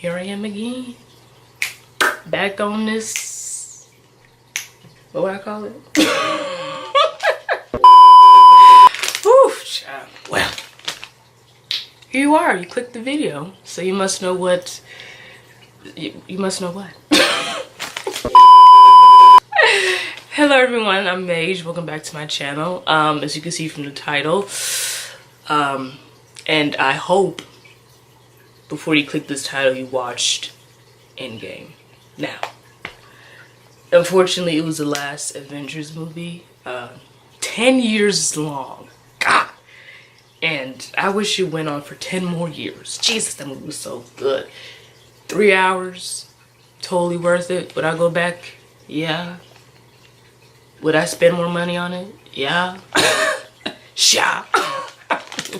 here I am again. Back on this, what would I call it? Whew, child. Well, here you are. You clicked the video, so you must know what. You must know what. Hello everyone, I'm Mage. Welcome back to my channel. As you can see from the title, and I hope before you click this title you watched Endgame. Now, unfortunately, it was the last Avengers movie, 10 years long. God, and I wish it went on for 10 more years. Jesus, that movie was so good. 3 hours, totally worth it. Would I go back? Yeah. Would I spend more money on it? Yeah. Sha.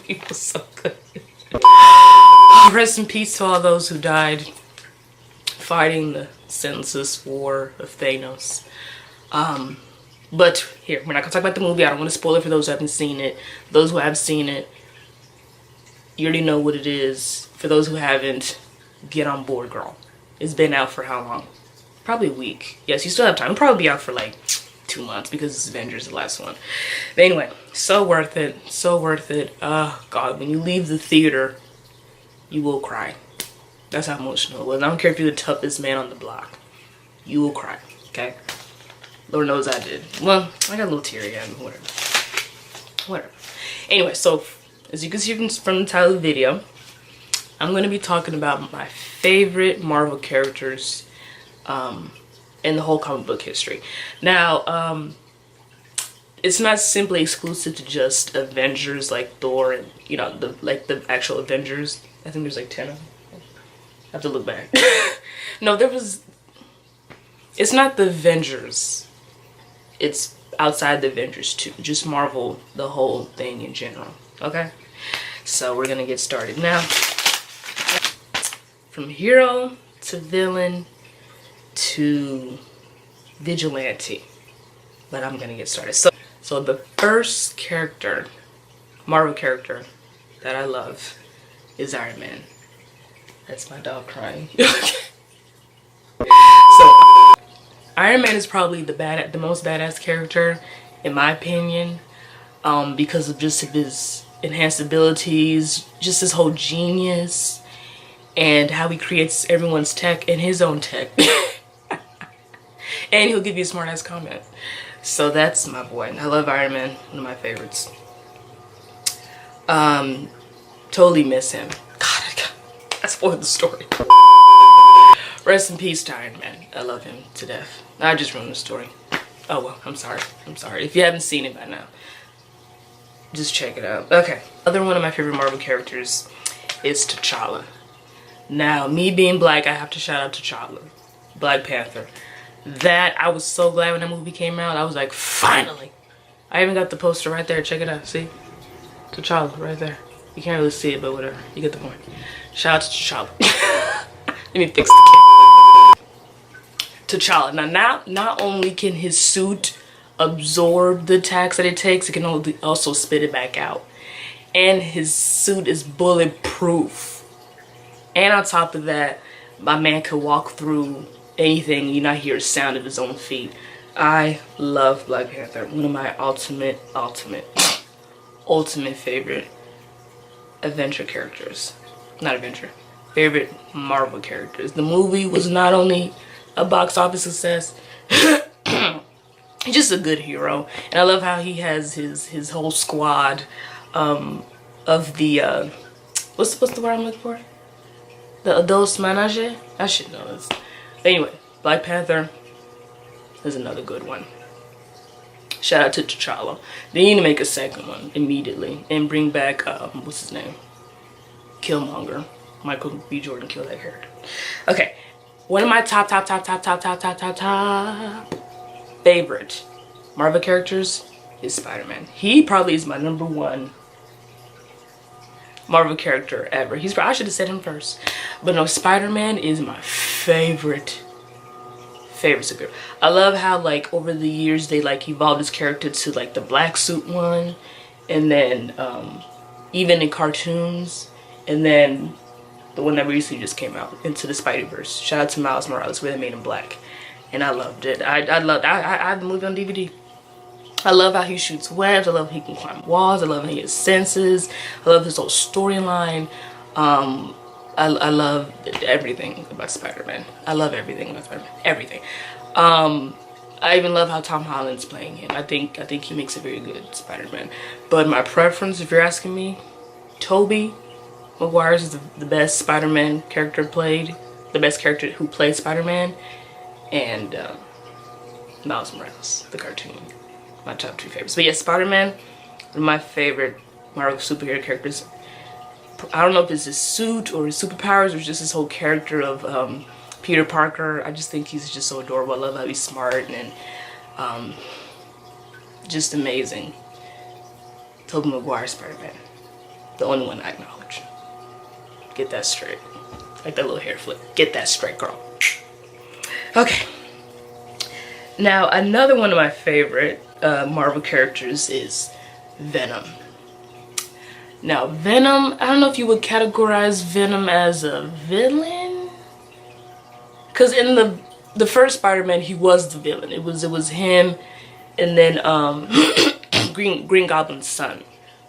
It was so good. Rest in peace to all those who died fighting the senseless war of Thanos. But here, we're not gonna talk about the movie. I don't want to spoil it for those who haven't seen it. Those who have seen it, you already know what it is. For those who haven't, get on board, girl. It's been out for how long? Probably a week. Yes, you still have time. It'll probably be out for like 2 months because it's Avengers, the last one. But anyway, so worth it. So worth it. Oh God, when you leave the theater, you will cry. That's how emotional it was. I don't care if you're the toughest man on the block. You will cry, okay? Lord knows I did. Well, I got a little teary eyed, whatever. Whatever. Anyway, so as you can see from the title of the video, I'm going to be talking about my favorite Marvel characters in the whole comic book history. Now, it's not simply exclusive to just Avengers like Thor and, you know, the actual Avengers. I think there's like 10 of them. I have to look back. No, it's not the Avengers. It's outside the Avengers too. Just Marvel, the whole thing in general. Okay? So we're gonna get started now. From hero to villain to vigilante. But I'm gonna get started. So the first character, Marvel character that I love is Iron Man. That's my dog crying. So Iron Man is probably the most badass character in my opinion, because of just his enhanced abilities, just his whole genius, and how he creates everyone's tech and his own tech. And he'll give you a smart ass comment. So that's my boy. I love Iron Man, one of my favorites. Totally miss him. God, I spoiled the story. Rest in peace to Iron Man. I love him to death. I just ruined the story. Oh well, I'm sorry. I'm sorry. If you haven't seen it by now, just check it out. Okay. Another one of my favorite Marvel characters is T'Challa. Now, me being black, I have to shout out T'Challa. Black Panther. That, I was so glad when that movie came out. I was like, finally. I even got the poster right there. Check it out. See? T'Challa right there. You can't really see it, but whatever. You get the point. Shout out to T'Challa. Let me fix the camera. T'Challa. Now, not only can his suit absorb the attacks that it takes, it can also spit it back out. And his suit is bulletproof. And on top of that, my man could walk through anything, you not hear a sound of his own feet. I love Black Panther. One of my ultimate favorite Avenger characters. Not Avenger. Favorite Marvel characters. The movie was not only a box office success, he's just a good hero. And I love how he has his whole squad of the what's the word I'm looking for? The adults menage? I should know this. Anyway, Black Panther is another good one. Shout out to T'Challa. They need to make a second one immediately and bring back what's his name? Killmonger. Michael B. Jordan killed that character. Okay, one of my top favorite Marvel characters is Spiderman. He probably is my #1 Marvel character ever. I should have said him first. But no, Spider-Man is my favorite superhero. I love how like over the years they like evolved his character to like the black suit one, and then even in cartoons, and then the one that recently just came out, Into the Spider-Verse. Shout out to Miles Morales, where they made him black, and I loved it. I have the movie on DVD. I love how he shoots webs. I love how he can climb walls. I love how he has senses. I love his whole storyline. I love everything about Spider-Man. I love everything about Spider-Man. Everything. I even love how Tom Holland's playing him. I think he makes a very good Spider-Man. But my preference, if you're asking me, Tobey Maguire is the best Spider-Man character played. The best character who played Spider-Man. And Miles Morales, the cartoon. My top 2 favorites. But yeah, Spider-Man, one of my favorite Marvel superhero characters. I don't know if it's his suit or his superpowers or just his whole character of Peter Parker. I just think he's just so adorable. I love how he's smart and just amazing. Tobey Maguire Spider-Man. The only one I acknowledge. Get that straight. Like that little hair flip. Get that straight, girl. Okay. Now, another one of my favorite Marvel characters is Venom. Now, Venom, I don't know if you would categorize Venom as a villain. Because in the first Spider-Man, he was the villain. It was him and then Green Goblin's son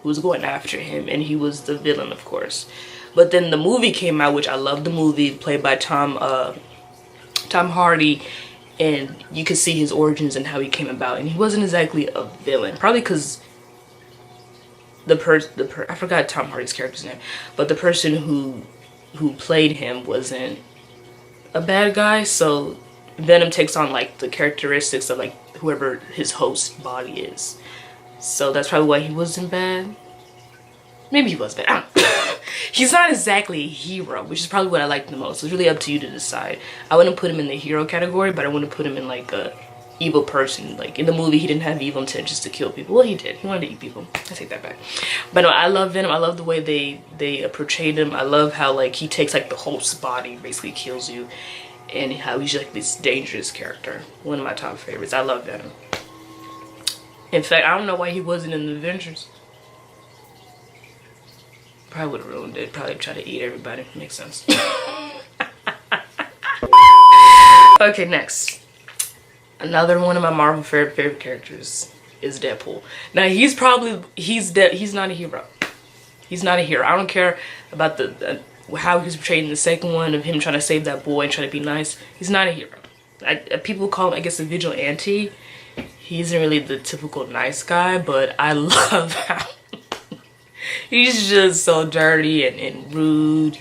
who was going after him. And he was the villain, of course. But then the movie came out, which I love the movie, played by Tom Hardy. And you could see his origins and how he came about. And he wasn't exactly a villain. Probably because I forgot Tom Hardy's character's name. But the person who played him wasn't a bad guy. So Venom takes on like the characteristics of like whoever his host body is. So that's probably why he wasn't bad. Maybe he was bad. I don't know. He's not exactly a hero, which is probably what I like the most. It's really up to you to decide. I wouldn't put him in the hero category, but I wouldn't put him in like a evil person. Like in the movie, he didn't have evil intentions to kill people. Well, he did. He wanted to eat people. I take that back. But no, I love Venom. I love the way they portrayed him. I love how like he takes like the host body, basically kills you, and how he's like this dangerous character. One of my top favorites. I love Venom. In fact, I don't know why he wasn't in the Avengers. Probably would have ruined it. Probably try to eat everybody. Makes sense. Okay, next. Another one of my Marvel favorite characters is Deadpool. Now he's not a hero. He's not a hero. I don't care about how he's portrayed in the second one of him trying to save that boy and trying to be nice. He's not a hero. People call him, I guess, a vigilante. He isn't really the typical nice guy, but I love how he's just so dirty and rude,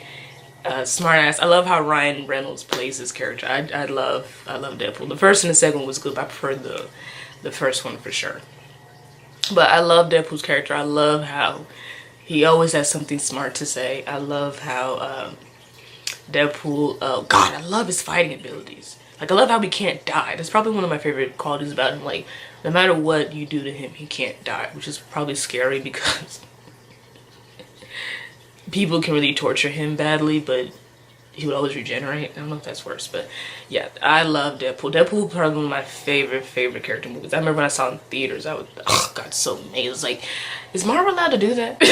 smart ass. I love how Ryan Reynolds plays his character. I love Deadpool. The first and the second one was good, but I preferred the first one for sure. But I love Deadpool's character. I love how he always has something smart to say. I love how Deadpool, oh god, I love his fighting abilities. Like, I love how he can't die. That's probably one of my favorite qualities about him. Like, no matter what you do to him, he can't die, which is probably scary because people can really torture him badly, but he would always regenerate. I don't know if that's worse, but yeah, I love Deadpool. Deadpool is probably one of my favorite character movies. I remember when I saw it in theaters, I was, oh god, so amazing. It was like, is Marvel allowed to do that?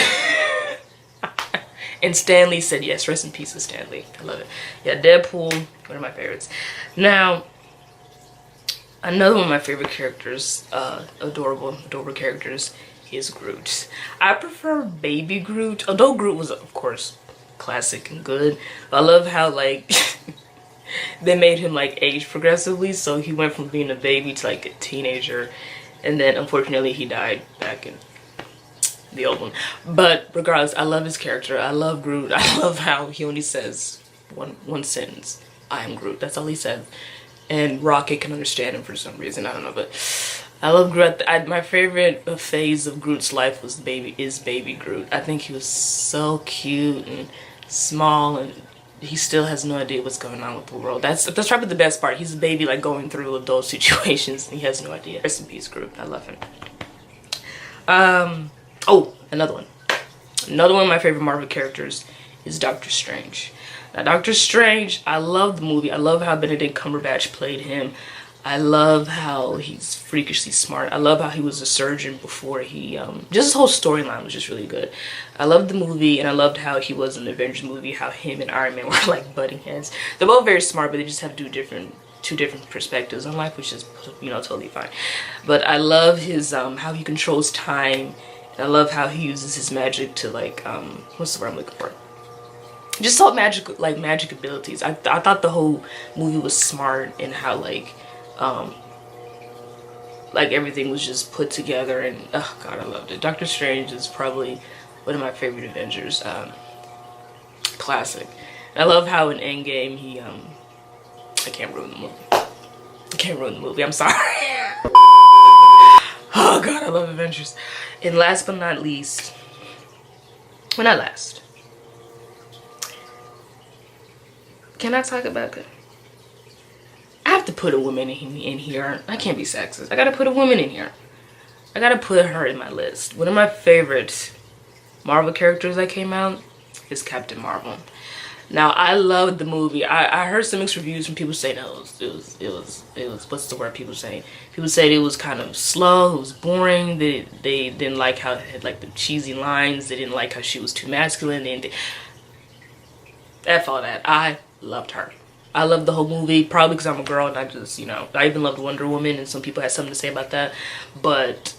And Stan Lee said yes. Rest in peace to Stan Lee. I love it. Yeah, Deadpool, one of my favorites. Now, another one of my favorite characters, adorable characters, is Groot. I prefer baby Groot, although Groot was, of course, classic and good. I love how, like, they made him, like, age progressively, so he went from being a baby to, like, a teenager, and then, unfortunately, he died back in the old one. But regardless, I love his character. I love Groot. I love how he only says one sentence. I am Groot. That's all he said. And Rocket can understand him for some reason. I don't know, but I love Groot. My favorite phase of Groot's life was baby Groot. I think he was so cute and small, and he still has no idea what's going on with the world. That's probably the best part. He's a baby, like, going through adult situations, and he has no idea. Rest in peace, Groot. I love him. Oh, another one. Another one of my favorite Marvel characters is Doctor Strange. Now, Doctor Strange, I love the movie. I love how Benedict Cumberbatch played him. I love how he's freakishly smart. I love how he was a surgeon before he, just his whole storyline was just really good. I loved the movie, and I loved how he was in the Avengers movie, how him and Iron Man were like butting heads. They're both very smart, but they just have two different perspectives on life, which is, you know, totally fine. But I love his, how he controls time. And I love how he uses his magic to like, what's the word I'm looking for? Just all magic abilities. I thought the whole movie was smart, and how like everything was just put together, and oh god, I loved it. Doctor Strange is probably one of my favorite Avengers. Classic. And I love how in Endgame he I can't ruin the movie. I can't ruin the movie, I'm sorry. Oh god, I love Avengers. And last but not least, well, not last, can I talk about that? I have to put a woman in here. I can't be sexist. I gotta put a woman in here. I gotta put her in my list. One of my favorite Marvel characters that came out is Captain Marvel. Now, I loved the movie. I heard some mixed reviews from people saying it was what's the word people saying? People said it was kind of slow, it was boring, they didn't like how it had like the cheesy lines, they didn't like how she was too masculine, and F all that. I loved her. I loved the whole movie, probably because I'm a girl and I just, you know, I even loved Wonder Woman, and some people had something to say about that. But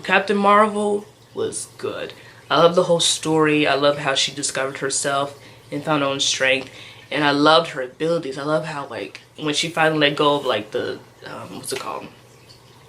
Captain Marvel was good. I love the whole story. I love how she discovered herself and found her own strength. And I loved her abilities. I love how, like, when she finally let go of, like, the, what's it called?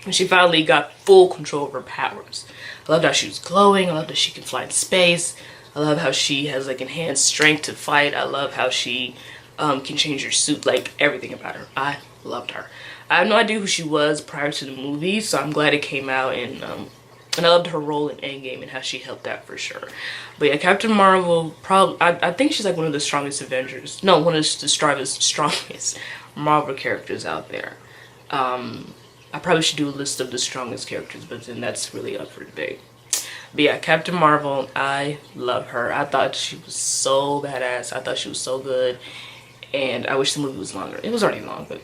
When she finally got full control of her powers. I loved how she was glowing. I loved that she can fly in space. I love how she has, like, enhanced strength to fight. I love how she can change her suit. Like, everything about her. I loved her. I have no idea who she was prior to the movie, so I'm glad it came out, and I loved her role in Endgame and how she helped out for sure. But yeah, Captain Marvel, probably, I think she's like one of the strongest Avengers. No, one of the strongest Marvel characters out there. I probably should do a list of the strongest characters, but then that's really up for debate. But yeah, Captain Marvel, I love her. I thought she was so badass. I thought she was so good. And I wish the movie was longer. It was already long, but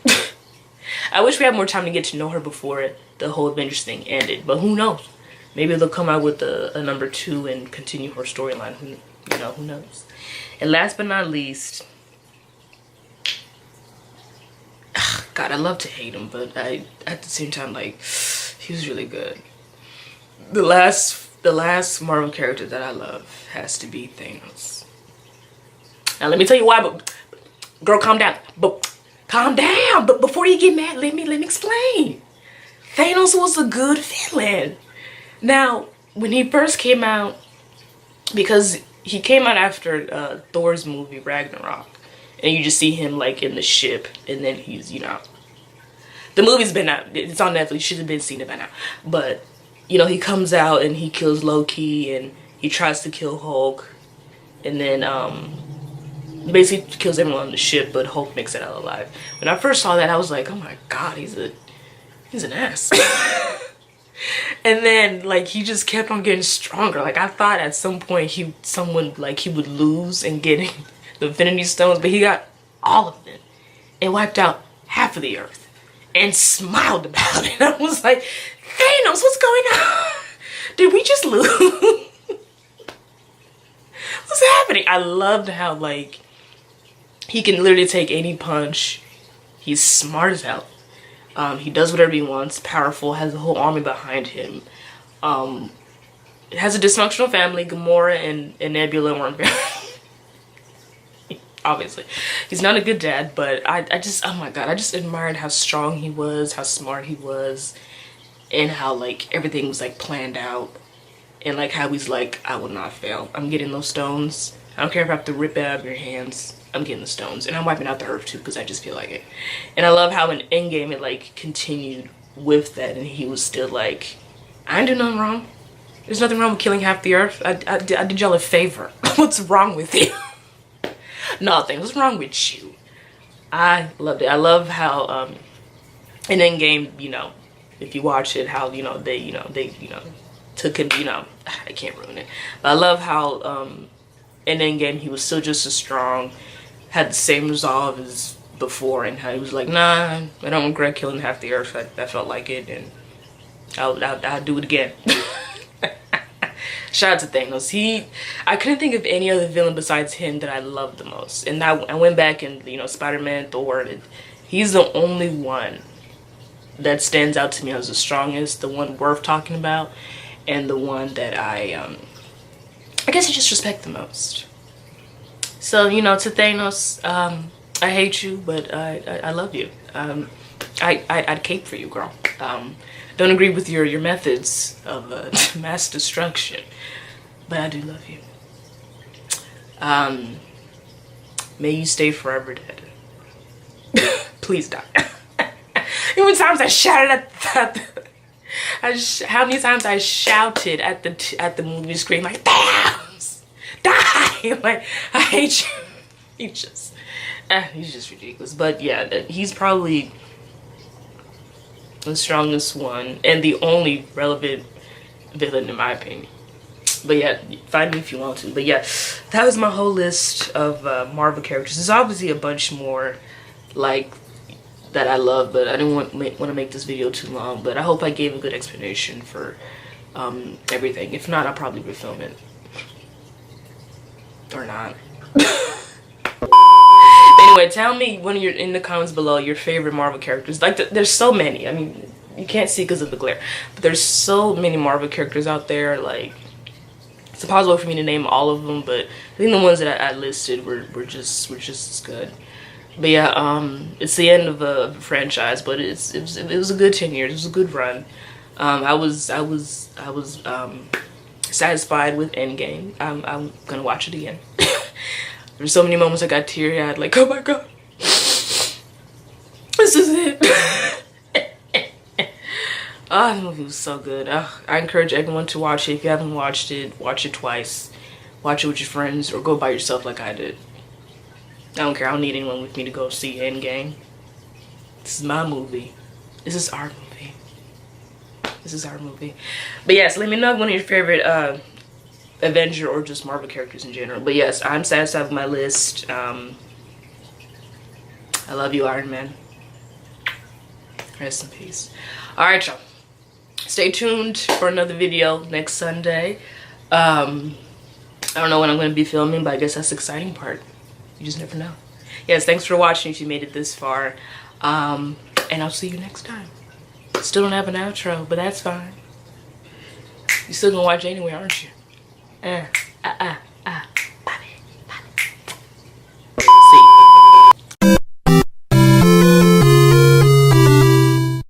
I wish we had more time to get to know her before the whole Avengers thing ended. But who knows? Maybe they'll come out with a number 2 and continue her storyline. Who knows? And last but not least, God, I love to hate him, but at the same time, like, he was really good. The last Marvel character that I love has to be Thanos. Now let me tell you why, but girl, calm down. But calm down. But before you get mad, let me explain. Thanos was a good villain. Now, when he first came out, because he came out after Thor's movie Ragnarok, and you just see him like in the ship, and then he's, you know, the movie's been out, it's on Netflix, you should have been seen it by now. But you know, he comes out and he kills Loki, and he tries to kill Hulk, and then he basically kills everyone on the ship, but Hulk makes it out alive. When I first saw that, I was like, oh my god, he's an ass. And then, like, he just kept on getting stronger. Like, I thought at some point he would lose and get the Infinity Stones, but he got all of them and wiped out half of the Earth and smiled about it. I was like, Thanos, what's going on? Did we just lose? What's happening? I loved how, like, he can literally take any punch. He's smart as hell. He does whatever he wants, powerful, has a whole army behind him. It has a dysfunctional family. Gamora and Nebula weren't very obviously. He's not a good dad, but I just, oh my god, I just admired how strong he was, how smart he was, and how, like, everything was, like, planned out. And, like, how he's like, I will not fail. I'm getting those stones. I don't care if I have to rip it out of your hands. I'm getting the stones, and I'm wiping out the Earth too, because I just feel like it. And I love how in Endgame it, like, continued with that, and he was still like, I didn't do nothing wrong. There's nothing wrong with killing half the Earth. I did y'all a favor. What's wrong with you? Nothing. What's wrong with you? I loved it. I love how in Endgame, you know, if you watch it, how, they took him, I can't ruin it. But I love how in Endgame he was still just as strong, had the same resolve as before, and how he was like, nah, I don't regret killing half the earth. I felt like it, and I'll do it again. Shout out to Thanos. I couldn't think of any other villain besides him that I loved the most. And I went back and, you know, Spider-Man, Thor, and he's the only one that stands out to me as the strongest, the one worth talking about, and the one that I guess I just respect the most. So, you know, to Thanos, I hate you, but I love you. I'd cape for you, girl. Don't agree with your methods of mass destruction, but I do love you. May you stay forever dead. Please die. How many times I shouted how many times I shouted at the movie screen like, Thanos, die! Like, I hate you. He's just ridiculous. But yeah, he's probably the strongest one and the only relevant villain in my opinion. But yeah, find me if you want to. But yeah, that was my whole list of Marvel characters. There's obviously a bunch more like that I love, but I didn't want to make this video too long. But I hope I gave a good explanation for everything. If not, I'll probably refilm it or not. Anyway, tell me when you're in the comments below your favorite Marvel characters. Like, there's so many. I mean, you can't see because of the glare, but there's so many Marvel characters out there. Like, it's impossible for me to name all of them, but I think the ones that I listed were just as good. But yeah, it's the end of a franchise, but it was a good 10 years. It was a good run. I was satisfied with Endgame. I'm gonna watch it again. There's so many moments I got teary-eyed, like, oh my god, this is it. Oh, the movie was so good. I encourage everyone to watch it. If you haven't watched it, watch it twice. Watch it with your friends or go by yourself like I did. I don't care. I don't need anyone with me to go see Endgame. This is my movie. This is our movie. This is our movie. But yes, let me know one of your favorite Avenger or just Marvel characters in general. But yes, I'm satisfied with my list. I love you, Iron Man. Rest in peace. Alright, y'all. Stay tuned for another video next Sunday. I don't know when I'm going to be filming, but I guess that's the exciting part. You just never know. Yes, thanks for watching if you made it this far. And I'll see you next time. Still don't have an outro, but that's fine. You're still going to watch anyway, aren't you?